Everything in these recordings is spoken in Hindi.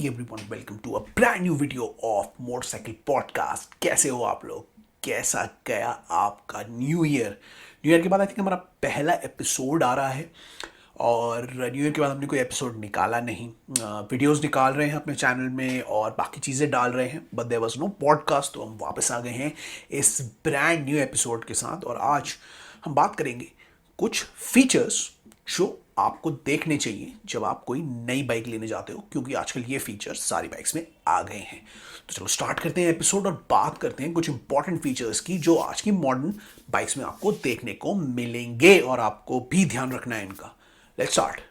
everyone, welcome to a brand new video of motorcycle podcast. कैसे हो आप लोग? कैसा गया आपका न्यू ईयर? न्यू ईयर के बाद आई थिंक हमारा पहला एपिसोड आ रहा है और न्यू ईयर के बाद हमने कोई एपिसोड निकाला नहीं। वीडियोस निकाल रहे हैं अपने चैनल में और बाकी चीज़ें डाल रहे हैं, but there was no podcast. तो हम वापस आ गए हैं इस ब्रांड न्यू एपिसोड के साथ और आज हम बात करेंगे कुछ फीचर्स जो आपको देखने चाहिए जब आप कोई नई बाइक लेने जाते हो, क्योंकि आजकल ये फीचर्स सारी बाइक्स में आ गए हैं। तो चलो स्टार्ट करते हैं एपिसोड और बात करते हैं कुछ इंपॉर्टेंट फीचर्स की जो आज की मॉडर्न बाइक्स में आपको देखने को मिलेंगे और आपको भी ध्यान रखना है इनका। Let's start.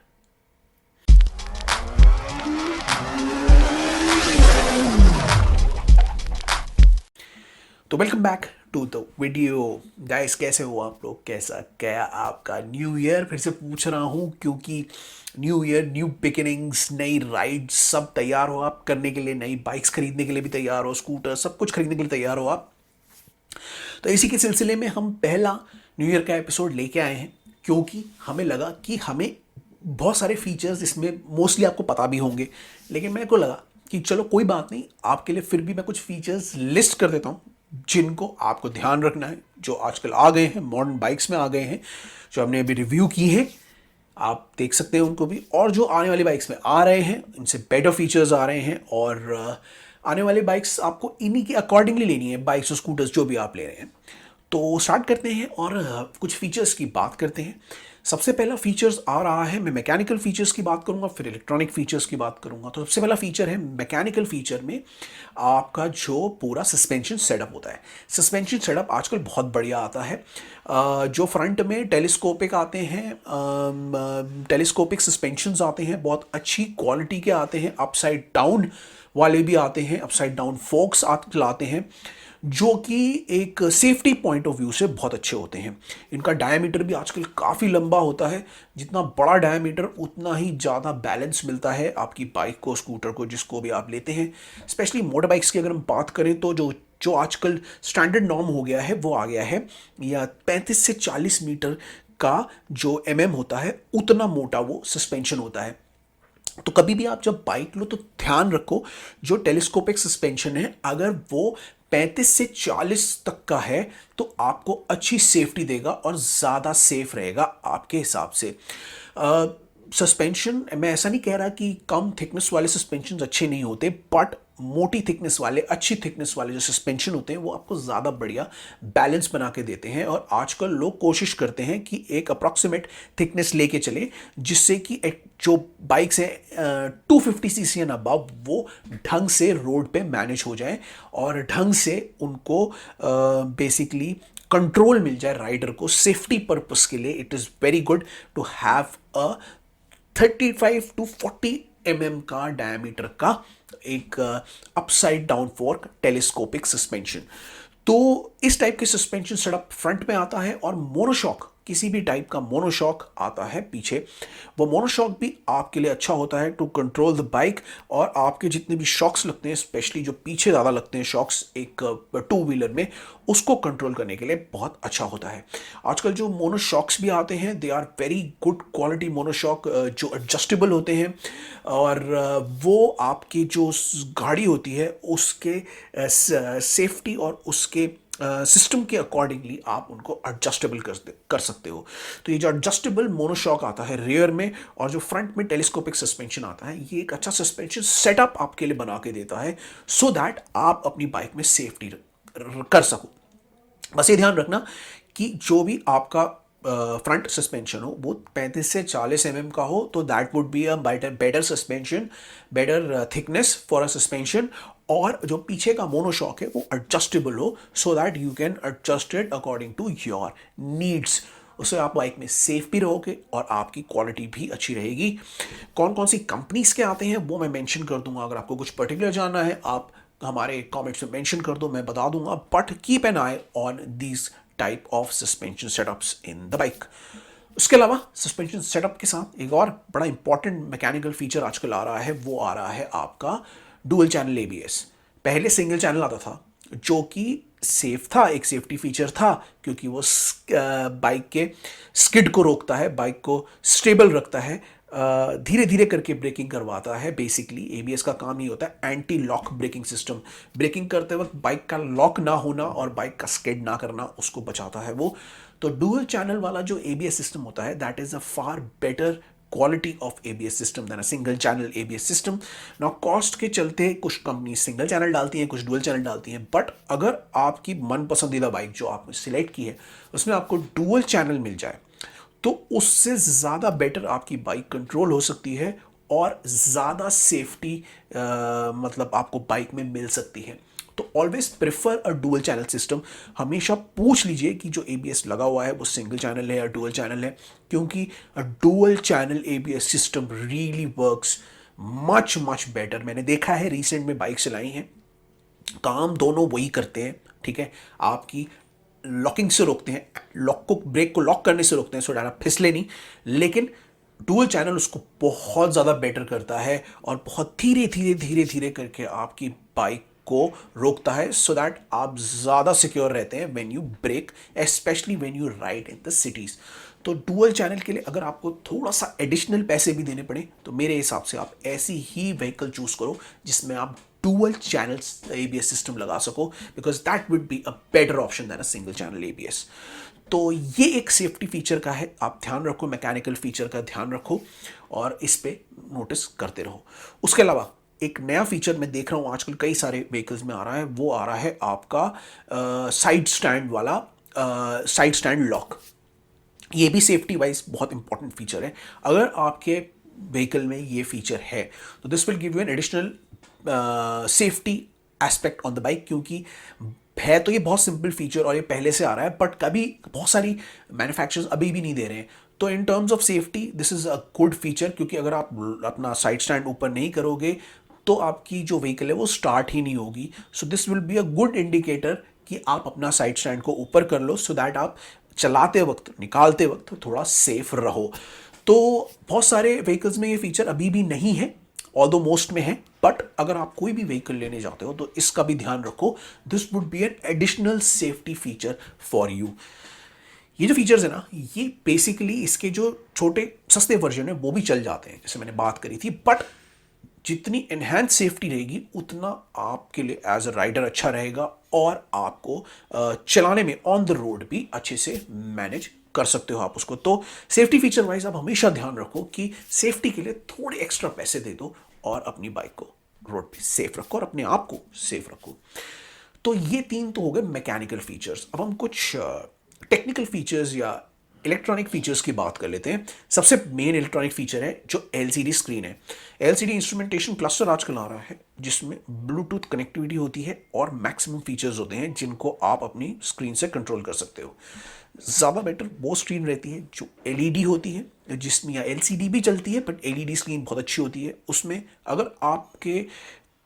तो welcome back to the video guys. कैसे हो आप लोग? कैसा गया आपका न्यू ईयर? फिर से पूछ रहा हूँ क्योंकि न्यू ईयर, न्यू बिगिनिंग्स, नई राइड्स, सब तैयार हो आप करने के लिए, नई बाइक्स खरीदने के लिए भी तैयार हो, स्कूटर, सब कुछ खरीदने के लिए तैयार हो आप। तो इसी के सिलसिले में हम पहला न्यू ईयर का एपिसोड लेके आए हैं क्योंकि हमें लगा कि हमें बहुत सारे फीचर्स इसमें मोस्टली आपको पता भी होंगे, लेकिन मेरे को लगा कि चलो कोई बात नहीं, आपके लिए फिर भी मैं कुछ फीचर्स लिस्ट कर देता हूँ जिनको आपको ध्यान रखना है, जो आजकल आ गए हैं, मॉडर्न बाइक्स में आ गए हैं, जो हमने अभी रिव्यू की है, आप देख सकते हैं उनको भी, और जो आने वाली बाइक्स में आ रहे हैं इनसे बेटर फीचर्स आ रहे हैं। और आने वाली बाइक्स आपको इन्हीं के अकॉर्डिंगली लेनी है, बाइक्स और स्कूटर्स जो भी आप ले रहे हैं। तो स्टार्ट करते हैं और कुछ फीचर्स की बात करते हैं। सबसे पहला फीचर्स आ रहा है, मैं मैकेनिकल फीचर्स की बात करूंगा, फिर इलेक्ट्रॉनिक फीचर्स की बात करूंगा। तो सबसे पहला फीचर है मैकेनिकल फीचर में आपका जो पूरा सस्पेंशन सेटअप होता है। सस्पेंशन सेटअप आजकल बहुत बढ़िया आता है। जो फ्रंट में टेलीस्कोपिक आते हैं, टेलीस्कोपिक सस्पेंशंस आते हैं, बहुत अच्छी क्वालिटी के आते हैं। अपसाइड डाउन वाले भी आते हैं, अपसाइड डाउन फोक्स आजकल आते हैं जो कि एक सेफ्टी पॉइंट ऑफ व्यू से बहुत अच्छे होते हैं। इनका डायमीटर भी आजकल काफ़ी लंबा होता है। जितना बड़ा डायमीटर उतना ही ज़्यादा बैलेंस मिलता है आपकी बाइक को, स्कूटर को, जिसको भी आप लेते हैं। स्पेशली मोटर बाइक्स की अगर हम बात करें तो जो जो आजकल स्टैंडर्ड नॉर्म हो गया है वो आ गया है, या 35 से 40 मीटर का जो होता है उतना मोटा वो सस्पेंशन होता है। तो कभी भी आप जब बाइक लो तो ध्यान रखो जो टेलीस्कोपिक सस्पेंशन है अगर वो 35 से 40 तक का है तो आपको अच्छी सेफ्टी देगा और ज़्यादा सेफ रहेगा आपके हिसाब से। सस्पेंशन मैं ऐसा नहीं कह रहा कि कम थिकनेस वाले सस्पेंशन अच्छे नहीं होते, बट मोटी थिकनेस वाले, अच्छी थिकनेस वाले जो सस्पेंशन होते हैं वो आपको ज़्यादा बढ़िया बैलेंस बना के देते हैं। और आजकल लोग कोशिश करते हैं कि एक अप्रॉक्सीमेट थिकनेस लेके चले जिससे कि जो बाइक्स हैं 250 सीसी एंड अबव वो ढंग से रोड पे मैनेज हो जाए और ढंग से उनको बेसिकली कंट्रोल मिल जाए राइडर को। सेफ्टी पर्पस के लिए it is very good to have a 35 to 40 का डायमीटर का एक upside down fork telescopic suspension. तो इस टाइप के सस्पेंशन सेटअप फ्रंट में आता है और मोनोशॉक, किसी भी टाइप का मोनोशॉक आता है पीछे। वो मोनोशॉक भी आपके लिए अच्छा होता है टू कंट्रोल द बाइक, और आपके जितने भी शॉक्स लगते हैं, स्पेशली जो पीछे ज़्यादा लगते हैं शॉक्स एक टू व्हीलर में, उसको कंट्रोल करने के लिए बहुत अच्छा होता है। आजकल जो मोनोशॉक्स भी आते हैं they are very good quality monoshock, जो एडजस्टेबल होते हैं और वो आपकी जो गाड़ी होती है उसके सेफ्टी और उसके सिस्टम के अकॉर्डिंगली आप उनको एडजस्टेबल कर सकते हो। तो ये जो एडजस्टेबल मोनोशॉक आता है रियर में और जो फ्रंट में टेलीस्कोपिक सस्पेंशन आता है, ये एक अच्छा सस्पेंशन सेटअप आपके लिए बना के देता है सो दैट आप अपनी बाइक में सेफ्टी कर सको। बस ये ध्यान रखना कि जो भी आपका फ्रंट सस्पेंशन हो वो 35 से 40 का हो, तो that would be a better suspension, better thickness for a suspension. और जो पीछे का मोनोशॉक है वो एडजस्टेबल हो so that you can adjust it according to your needs. उससे आप बाइक में सेफ भी रहोगे और आपकी क्वालिटी भी अच्छी रहेगी। कौन कौन सी कंपनीज के आते हैं वो मैं मेंशन कर दूंगा, अगर आपको कुछ पर्टिकुलर जानना है आप हमारे कमेंट्स में मेंशन कर दो, मैं बता दूंगा। But keep an I on these type of suspension setups in the bike. उसके अलावा सस्पेंशन सेटअप के साथ एक और बड़ा इंपॉर्टेंट मैकेनिकल फीचर आजकल आ रहा है, वो आ रहा है आपका डुअल चैनल एबीएस। पहले सिंगल चैनल आता था जो कि सेफ था, एक सेफ्टी फीचर था क्योंकि वो बाइक के स्किड को रोकता है, बाइक को स्टेबल रखता है धीरे धीरे करके ब्रेकिंग करवाता है। बेसिकली एबीएस का काम ही होता है anti lock braking system. Braking करते वक्त बाइक का लॉक ना होना और बाइक का स्किड ना करना, उसको बचाता है वो। तो डुअल चैनल वाला जो एबीएस सिस्टम होता है, that is a far better quality of ABS system than a single channel ABS system. Now cost के चलते कुछ कंपनी सिंगल चैनल डालती हैं, कुछ डुअल चैनल डालती हैं, बट अगर आपकी मन पसंदीदा बाइक जो आपने सिलेक्ट की है उसमें आपको डुअल चैनल मिल जाए तो उससे ज़्यादा बेटर आपकी बाइक कंट्रोल हो सकती है और ज़्यादा सेफ्टी मतलब आपको बाइक में मिल सकती है। तो always prefer a dual channel system. हमेशा पूछ लीजिए कि जो एबीएस लगा हुआ है वो सिंगल चैनल है या डुअल चैनल है, क्योंकि a dual channel ABS system really works much much better. मैंने देखा है, रिसेंट में बाइक चलाई हैं, काम दोनों वही करते हैं। ठीक है, आपकी लॉकिंग से रोकते हैं, लॉक को, ब्रेक को लॉक करने से रोकते हैं सो दैट आप फिसले नहीं, लेकिन डुअल चैनल उसको बहुत ज़्यादा बेटर करता है और बहुत धीरे धीरे धीरे धीरे करके आपकी बाइक को रोकता है सो दैट आप ज़्यादा सिक्योर रहते हैं when you brake, specially when you ride in the cities. तो डुअल चैनल के लिए अगर आपको थोड़ा सा एडिशनल पैसे भी देने पड़े तो मेरे हिसाब से आप ऐसी ही व्हीकल चूज करो जिसमें आप डुअल चैनल्स एबीएस सिस्टम लगा सको, because that would be a better option than a single channel ABS. तो ये एक सेफ्टी फीचर का है, आप ध्यान रखो, मैकेनिकल फीचर का ध्यान रखो और इस पे नोटिस करते रहो। उसके अलावा एक नया फीचर मैं देख रहा हूँ आजकल कई सारे व्हीकल्स में आ रहा है, वो आ रहा है आपका साइड स्टैंड वाला साइड स्टैंड लॉक। ये भी सेफ्टी वाइज बहुत इंपॉर्टेंट फीचर है। अगर आपके व्हीकल में ये फीचर है तो this will give you an additional safety aspect on the bike, क्योंकि है तो ये बहुत सिंपल फीचर और ये पहले से आ रहा है, बट कभी बहुत सारी मैन्युफैक्चरर्स अभी भी नहीं दे रहे हैं। तो in terms of safety this is a good feature, क्योंकि अगर आप अपना साइड स्टैंड ऊपर नहीं करोगे तो आपकी जो व्हीकल है वो स्टार्ट ही नहीं होगी। So this will be a good indicator कि आप अपना साइड स्टैंड को ऊपर कर लो सो दैट आप चलाते वक्त, निकालते वक्त थोड़ा सेफ रहो। तो बहुत सारे व्हीकल्स में ये फीचर अभी भी नहीं है, ऑल्दो मोस्ट में है, बट अगर आप कोई भी व्हीकल लेने जाते हो तो इसका भी ध्यान रखो। This would B an additional safety feature for you. ये जो फीचर्स है ना, ये बेसिकली इसके जो छोटे सस्ते वर्जन है वो भी चल जाते हैं, जैसे मैंने बात करी थी, बट जितनी एनहेंस सेफ्टी रहेगी उतना आपके लिए एज अ राइडर अच्छा रहेगा और आपको चलाने में ऑन द रोड भी अच्छे से मैनेज कर सकते हो आप उसको। तो सेफ्टी फीचर वाइज आप हमेशा ध्यान रखो कि सेफ्टी के लिए थोड़े एक्स्ट्रा पैसे दे दो और अपनी बाइक को रोड पे सेफ रखो और अपने आप को सेफ रखो। तो ये तीन तो हो गए मैकेनिकल फीचर्स। अब हम कुछ टेक्निकल फीचर्स या इलेक्ट्रॉनिक फीचर्स की बात कर लेते हैं। सबसे मेन इलेक्ट्रॉनिक फीचर है जो एलसीडी स्क्रीन है। एलसीडी इंस्ट्रूमेंटेशन क्लस्टर आजकल आ रहा है जिसमें ब्लूटूथ कनेक्टिविटी होती है और मैक्सिमम फीचर्स होते हैं जिनको आप अपनी स्क्रीन से कंट्रोल कर सकते हो। ज़्यादा बेटर वो स्क्रीन रहती है जो एलईडी होती है, जिसमें या एलसीडी भी चलती है बट एलईडी स्क्रीन बहुत अच्छी होती है। उसमें अगर आपके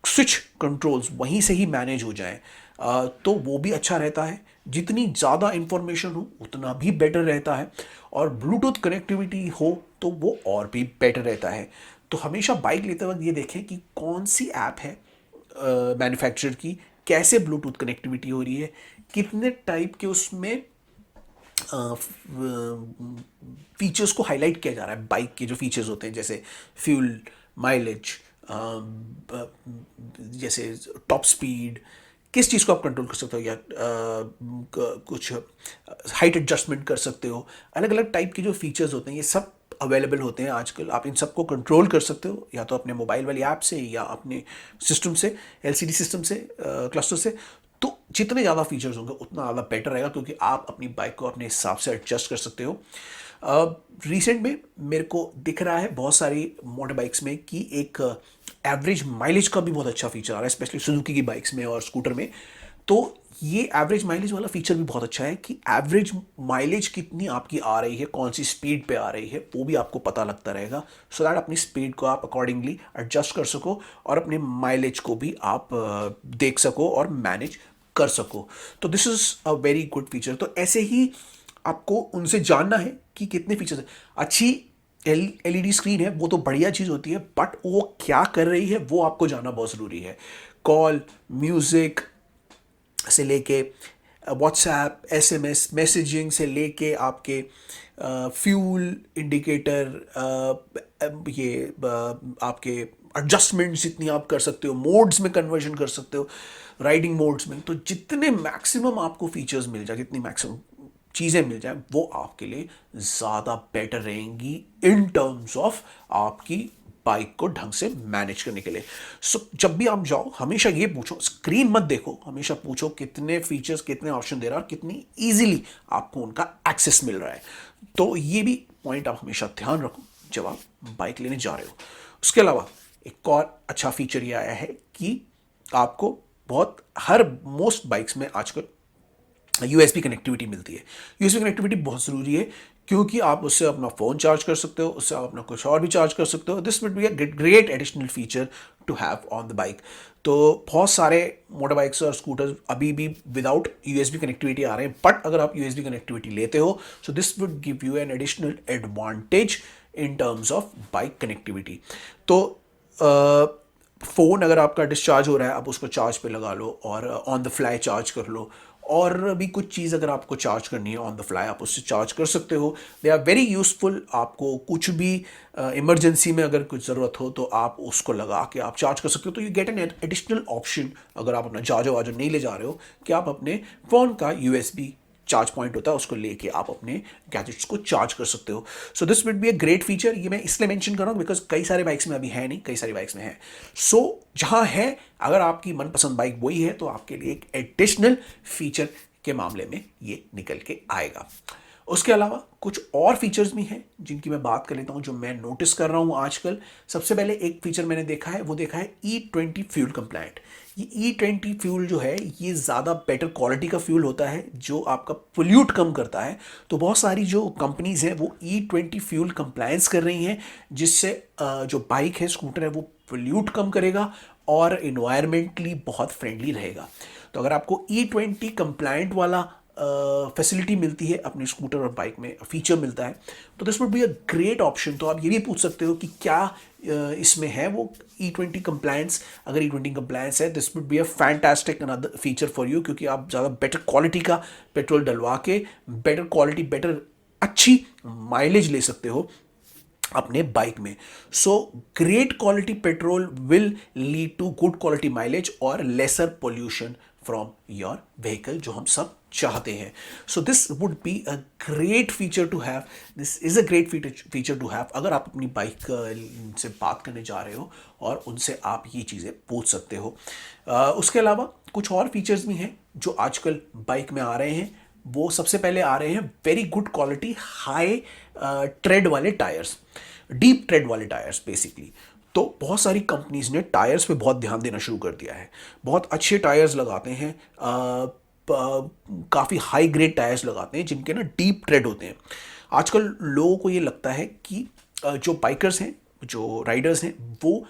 स्विच कंट्रोल्स वहीं से ही मैनेज हो जाएं तो वो भी अच्छा रहता है। जितनी ज़्यादा इंफॉर्मेशन हो उतना भी बेटर रहता है और ब्लूटूथ कनेक्टिविटी हो तो वो और भी बेटर रहता है। तो हमेशा बाइक लेते वक्त ये देखें कि कौन सी ऐप है मैन्युफैक्चरर की, कैसे ब्लूटूथ कनेक्टिविटी हो रही है, कितने टाइप के उसमें फीचर्स को हाईलाइट किया जा रहा है। बाइक के जो फीचर्स होते हैं जैसे फ्यूल माइलेज, जैसे टॉप स्पीड, किस चीज़ को आप कंट्रोल कर सकते हो, या कुछ हाइट एडजस्टमेंट कर सकते हो। अलग अलग टाइप के जो फीचर्स होते हैं ये सब अवेलेबल होते हैं आजकल। आप इन सबको कंट्रोल कर सकते हो या तो अपने मोबाइल वाली ऐप से या अपने सिस्टम से, एलसीडी सिस्टम से, क्लस्टर से। तो जितने ज़्यादा फीचर्स होंगे उतना ज़्यादा बेटर रहेगा, क्योंकि आप अपनी बाइक को अपने हिसाब से एडजस्ट कर सकते हो। रिसेंट में मेरे को दिख रहा है बहुत सारी मोटर बाइक्स में कि एक एवरेज माइलेज का भी बहुत अच्छा फीचर आ रहा है, स्पेशली सुजुकी की बाइक्स में और स्कूटर में। तो ये एवरेज माइलेज वाला फीचर भी बहुत अच्छा है कि एवरेज माइलेज कितनी आपकी आ रही है, कौन सी स्पीड पे आ रही है, वो भी आपको पता लगता रहेगा, सो दैट अपनी स्पीड को आप अकॉर्डिंगली एडजस्ट कर सको और अपने माइलेज को भी आप देख सको और मैनेज कर सको। तो this is a very good feature. तो ऐसे ही आपको उनसे जानना है कि कितने फीचर्स हैं। अच्छी एलईडी स्क्रीन है वो तो बढ़िया चीज़ होती है, बट वो क्या कर रही है वो आपको जानना बहुत ज़रूरी है। कॉल, म्यूज़िक से लेके व्हाट्सएप, एसएमएस, मैसेजिंग से लेके आपके फ्यूल इंडिकेटर, ये आपके एडजस्टमेंट्स जितनी आप कर सकते हो, मोड्स में कन्वर्जन कर सकते हो, राइडिंग मोड्स में, तो जितने मैक्सिमम आपको फीचर्स मिल जाए, जितनी मैक्सिमम चीज़ें मिल जाए, वो आपके लिए ज़्यादा बेटर रहेंगी इन टर्म्स ऑफ आपकी बाइक को ढंग से मैनेज करने के लिए। सो जब भी आप जाओ हमेशा ये पूछो, स्क्रीन मत देखो, हमेशा पूछो कितने फीचर्स, कितने ऑप्शन दे रहा है और कितनी ईजिली आपको उनका एक्सेस मिल रहा है। तो ये भी पॉइंट आप हमेशा ध्यान रखो जब आप बाइक लेने जा रहे हो। उसके अलावा एक और अच्छा फीचर ये आया है कि आपको बहुत हर मोस्ट बाइक्स में आजकल यूएसबी कनेक्टिविटी मिलती है। यूएसबी कनेक्टिविटी बहुत ज़रूरी है क्योंकि आप उससे अपना फ़ोन चार्ज कर सकते हो, उससे आप अपना कुछ और भी चार्ज कर सकते हो। This would be a great additional feature to have on the bike. तो बहुत सारे मोटर बाइक्स और स्कूटर्स अभी भी विदाउट यूएसबी कनेक्टिविटी आ रहे हैं, बट अगर आप यूएसबी कनेक्टिविटी लेते हो so this would give you an additional advantage in terms of bike connectivity. तो फ़ोन अगर आपका डिस्चार्ज हो रहा है, आप उसको चार्ज पे लगा लो और ऑन द फ्लाई चार्ज कर लो, और भी कुछ चीज़ अगर आपको चार्ज करनी है ऑन द फ्लाई, आप उससे चार्ज कर सकते हो। They are very useful. आपको कुछ भी इमरजेंसी में अगर कुछ ज़रूरत हो तो आप उसको लगा के आप चार्ज कर सकते हो। तो you get an additional option, अगर आप अपना चार्जर वार्जर नहीं ले जा रहे हो, कि आप अपने फ़ोन का यूएसबी चार्ज पॉइंट होता है, उसको लेके आप अपने गैजेट्स को चार्ज कर सकते हो। So this would be a great feature. ये मैं इसलिए मेंशन कर रहा हूँ बिकॉज कई सारे बाइक्स में अभी है नहीं, कई सारी बाइक्स में है। सो जहाँ है, अगर आपकी मनपसंद बाइक वही है तो आपके लिए एक एडिशनल फीचर के मामले में ये निकल के आएगा। उसके अलावा कुछ और फीचर्स भी हैं जिनकी मैं बात कर लेता हूं, जो मैं नोटिस कर रहा हूं आजकल। सबसे पहले एक फीचर मैंने देखा है, वो देखा है E20 फ्यूल कंप्लायंट। ये E20 फ्यूल जो है, ये ज़्यादा बेटर क्वालिटी का फ्यूल होता है जो आपका पोल्यूट कम करता है। तो बहुत सारी जो कंपनीज हैं वो E20 फ्यूल कंप्लायंस कर रही हैं, जिससे जो बाइक है, स्कूटर है, वो पोल्यूट कम करेगा और इन्वायरमेंटली बहुत फ्रेंडली रहेगा। तो अगर आपको E20 कंप्लायंट वाला फैसिलिटी मिलती है अपने स्कूटर और बाइक में, फीचर मिलता है, तो this would be a great option. तो आप ये भी पूछ सकते हो कि क्या इसमें है वो E20 कंप्लायंस। अगर E20 कंप्लायंस है, this would be a fantastic another feature for you, क्योंकि आप ज़्यादा बेटर क्वालिटी का पेट्रोल डलवा के बेटर क्वालिटी, बेटर अच्छी माइलेज ले सकते हो अपने बाइक में। So great quality petrol will lead to good quality mileage और lesser pollution from your vehicle, जो हम सब चाहते हैं। So this would be a great feature to have. This is a great feature to have अगर आप अपनी बाइक से बात करने जा रहे हो और उनसे आप ये चीज़ें पूछ सकते हो। उसके अलावा कुछ और फीचर्स भी हैं जो आजकल बाइक में आ रहे हैं। वो सबसे पहले आ रहे हैं very good quality high trade वाले टायर्स, डीप ट्रेड वाले टायर्स बेसिकली। तो बहुत सारी कंपनीज ने टायर्स पे बहुत ध्यान देना शुरू कर दिया है, बहुत अच्छे टायर्स लगाते हैं, काफ़ी हाई ग्रेड टायर्स लगाते हैं जिनके ना डीप ट्रेड होते हैं। आजकल लोगों को ये लगता है कि जो बाइकर्स हैं, जो राइडर्स हैं, वो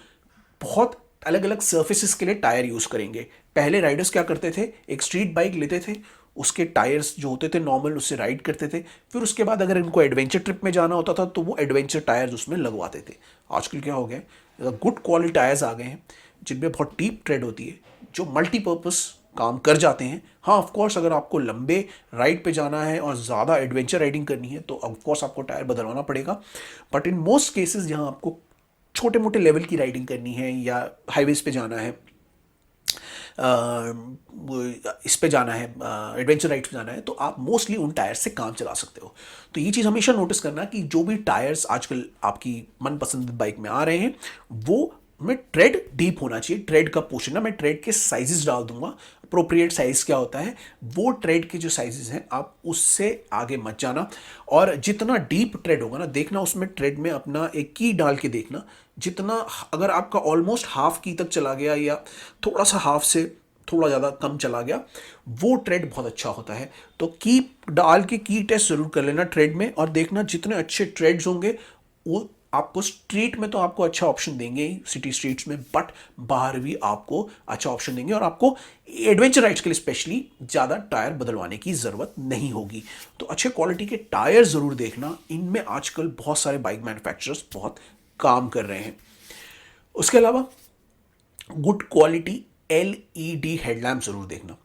बहुत अलग अलग सर्फेसिस के लिए टायर यूज़ करेंगे। पहले राइडर्स क्या करते थे, एक स्ट्रीट बाइक लेते थे, उसके टायर्स जो होते थे नॉर्मल, उससे राइड करते थे, फिर उसके बाद अगर इनको एडवेंचर ट्रिप में जाना होता था तो वो एडवेंचर टायर्स उसमें लगवाते थे। आजकल क्या हो गया, गुड क्वालिटी टायर्स आ गए हैं जिनमें बहुत डीप ट्रेड होती है, जो मल्टीपर्पज़ काम कर जाते हैं। हाँ, ऑफ कोर्स अगर आपको लंबे राइड पे जाना है और ज़्यादा एडवेंचर राइडिंग करनी है तो ऑफ कोर्स आपको टायर बदलवाना पड़ेगा, बट इन मोस्ट केसेस जहाँ आपको छोटे मोटे लेवल की राइडिंग करनी है या हाईवेज पे जाना है, इस पे जाना है, एडवेंचर राइड्स पे जाना है, तो आप मोस्टली उन टायर्स से काम चला सकते हो। तो ये चीज़ हमेशा नोटिस करना कि जो भी टायर्स आजकल आपकी मनपसंद बाइक में आ रहे हैं वो में ट्रेड डीप होना चाहिए। ट्रेड का पोर्शन ना, मैं ट्रेड के साइजेस डाल दूंगा, अप्रोप्रिएट साइज क्या होता है, वो ट्रेड के जो साइजेस हैं आप उससे आगे मत जाना। और जितना डीप ट्रेड होगा ना, देखना उसमें ट्रेड में अपना एक की डाल के देखना, जितना अगर आपका ऑलमोस्ट हाफ की तक चला गया या थोड़ा सा हाफ से थोड़ा ज़्यादा कम चला गया, वो ट्रेड बहुत अच्छा होता है। तो की डाल के की टेस्ट ज़रूर कर लेना ट्रेड में, और देखना जितने अच्छे ट्रेड्स होंगे वो आपको स्ट्रीट में तो आपको अच्छा ऑप्शन देंगे ही, सिटी स्ट्रीट्स में, बट बाहर भी आपको अच्छा ऑप्शन देंगे और आपको एडवेंचर राइड्स के लिए स्पेशली ज़्यादा टायर बदलवाने की ज़रूरत नहीं होगी। तो अच्छे क्वालिटी के टायर ज़रूर देखना, इनमें आजकल बहुत सारे बाइक मैन्युफैक्चरर्स बहुत काम कर रहे हैं। उसके अलावा गुड क्वालिटी LED हेडलैम्प ज़रूर देखना।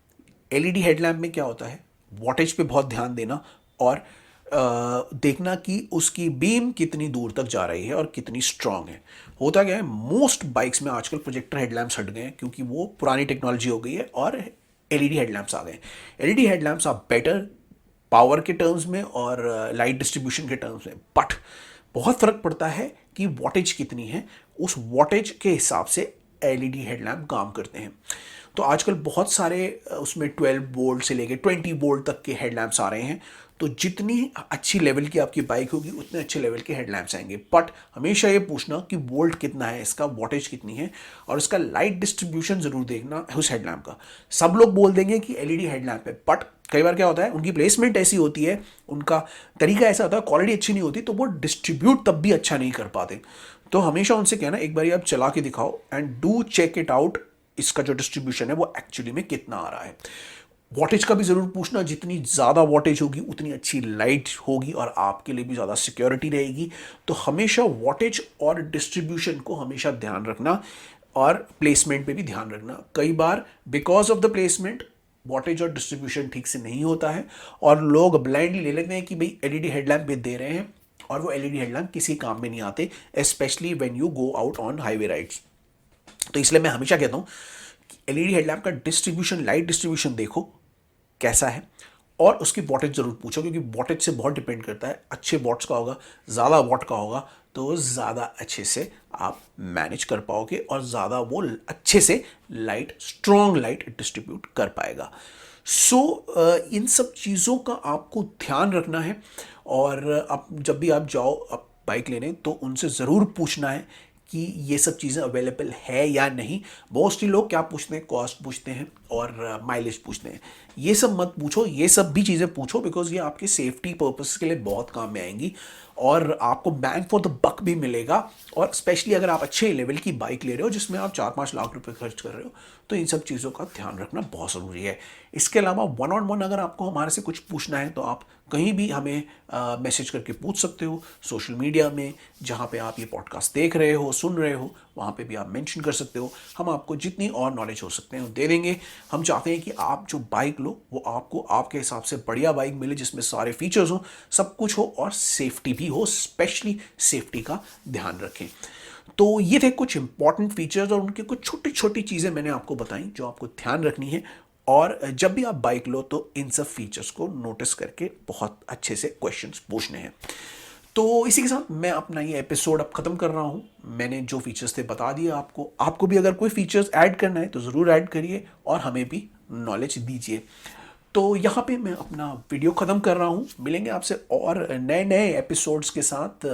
एलईडी हेडलैम्प में क्या होता है, वॉटेज पे बहुत ध्यान देना और देखना कि उसकी बीम कितनी दूर तक जा रही है और कितनी स्ट्रांग है। होता क्या है, मोस्ट बाइक्स में आजकल प्रोजेक्टर हेडलैम्प्स हट गए हैं क्योंकि वो पुरानी टेक्नोलॉजी हो गई है और एलईडी हेडलैम्प्स आ गए हैं। LED headlamps are better power के टर्म्स में और लाइट डिस्ट्रीब्यूशन के टर्म्स में, बट बहुत फ़र्क पड़ता है कि वॉटेज कितनी है, उस वॉटेज के हिसाब से एलईडी हेडलैम्प काम करते हैं। तो आजकल बहुत सारे उसमें 12 वोल्ट से लेके 20 वोल्ट तक के हेडलैम्प्स आ रहे हैं। तो जितनी अच्छी लेवल की आपकी बाइक होगी उतने अच्छे लेवल के हेडलैम्प्स आएंगे, बट हमेशा ये पूछना कि वोल्ट कितना है इसका, वॉटेज कितनी है और इसका लाइट डिस्ट्रीब्यूशन ज़रूर देखना है उस हेडलैम्प का। सब लोग बोल देंगे कि एलईडी हेडलैम्प है, बट कई बार क्या होता है, उनकी प्लेसमेंट ऐसी होती है, उनका तरीका ऐसा होता है, क्वालिटी अच्छी नहीं होती, तो वो डिस्ट्रीब्यूट तब भी अच्छा नहीं कर पाते। तो हमेशा उनसे कहना एक बार आप चला के दिखाओ and do check it out, इसका जो डिस्ट्रीब्यूशन है वो एक्चुअली में कितना आ रहा है। वॉटेज का भी ज़रूर पूछना, जितनी ज़्यादा वॉटेज होगी उतनी अच्छी लाइट होगी और आपके लिए भी ज़्यादा सिक्योरिटी रहेगी। तो हमेशा वॉटेज और डिस्ट्रीब्यूशन को हमेशा ध्यान रखना और प्लेसमेंट पे भी ध्यान रखना। कई बार because of the placement weightage और डिस्ट्रीब्यूशन ठीक से नहीं होता है और लोग ब्लाइंडली ले लेते हैं कि भाई एलईडी हेडलैम्प भी दे रहे हैं और वो एलईडी हेडलैम्प किसी काम में नहीं आते, specially when you go out on highway rides. तो इसलिए मैं हमेशा कहता हूँ कि एलईडी हेडलैम्प का डिस्ट्रीब्यूशन, लाइट डिस्ट्रीब्यूशन देखो कैसा है और उसकी वॉटेज ज़रूर पूछो, क्योंकि वॉटेज से बहुत डिपेंड करता है। अच्छे वॉट्स का होगा, ज़्यादा वॉट का होगा तो ज़्यादा अच्छे से आप मैनेज कर पाओगे और ज़्यादा वो अच्छे से लाइट, स्ट्रॉन्ग लाइट डिस्ट्रीब्यूट कर पाएगा। सो इन सब चीज़ों का आपको ध्यान रखना है और आप जब भी आप जाओ आप बाइक लेने तो उनसे ज़रूर पूछना है कि ये सब चीज़ें अवेलेबल है या नहीं। मोस्टली लोग क्या पूछते हैं, कॉस्ट पूछते हैं और माइलेज पूछते हैं। ये सब मत पूछो, ये सब भी चीज़ें पूछो बिकॉज ये आपके सेफ्टी पर्पस के लिए बहुत काम में आएंगी और आपको बैंग फॉर द बक भी मिलेगा। और स्पेशली अगर आप अच्छे लेवल की बाइक ले रहे हो जिसमें आप 4-5 लाख रुपए खर्च कर रहे हो तो इन सब चीज़ों का ध्यान रखना बहुत ज़रूरी है। इसके अलावा 1-on-1 अगर आपको हमारे से कुछ पूछना है तो आप कहीं भी हमें मैसेज करके पूछ सकते हो। सोशल मीडिया में जहाँ पे आप ये पॉडकास्ट देख रहे हो, सुन रहे हो, वहाँ पे भी आप मेंशन कर सकते हो। हम आपको जितनी और नॉलेज हो सकते हैं दे देंगे। हम चाहते हैं कि आप जो बाइक लो वो आपको आपके हिसाब से बढ़िया बाइक मिले जिसमें सारे फीचर्स हो, सब कुछ हो और सेफ्टी भी हो। स्पेशली सेफ्टी का ध्यान रखें। तो ये थे कुछ इंपॉर्टेंट फीचर्स और उनकी कुछ छोटी छोटी चीज़ें मैंने आपको बताई जो आपको ध्यान रखनी है। और जब भी आप बाइक लो तो इन सब फीचर्स को नोटिस करके बहुत अच्छे से क्वेश्चंस पूछने हैं। तो इसी के साथ मैं अपना ये एपिसोड अब ख़त्म कर रहा हूँ। मैंने जो फीचर्स थे बता दिए आपको। आपको भी अगर कोई फीचर्स ऐड करना है तो ज़रूर ऐड करिए और हमें भी नॉलेज दीजिए। तो यहाँ पे मैं अपना वीडियो ख़त्म कर रहा हूँ। मिलेंगे आपसे और नए नए एपिसोड्स के साथ।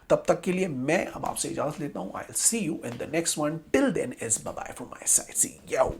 तब तक के लिए मैं अब आपसे इजाज़त लेता हूँ। I will see you in the next one. Till then is bye bye from my side. See you.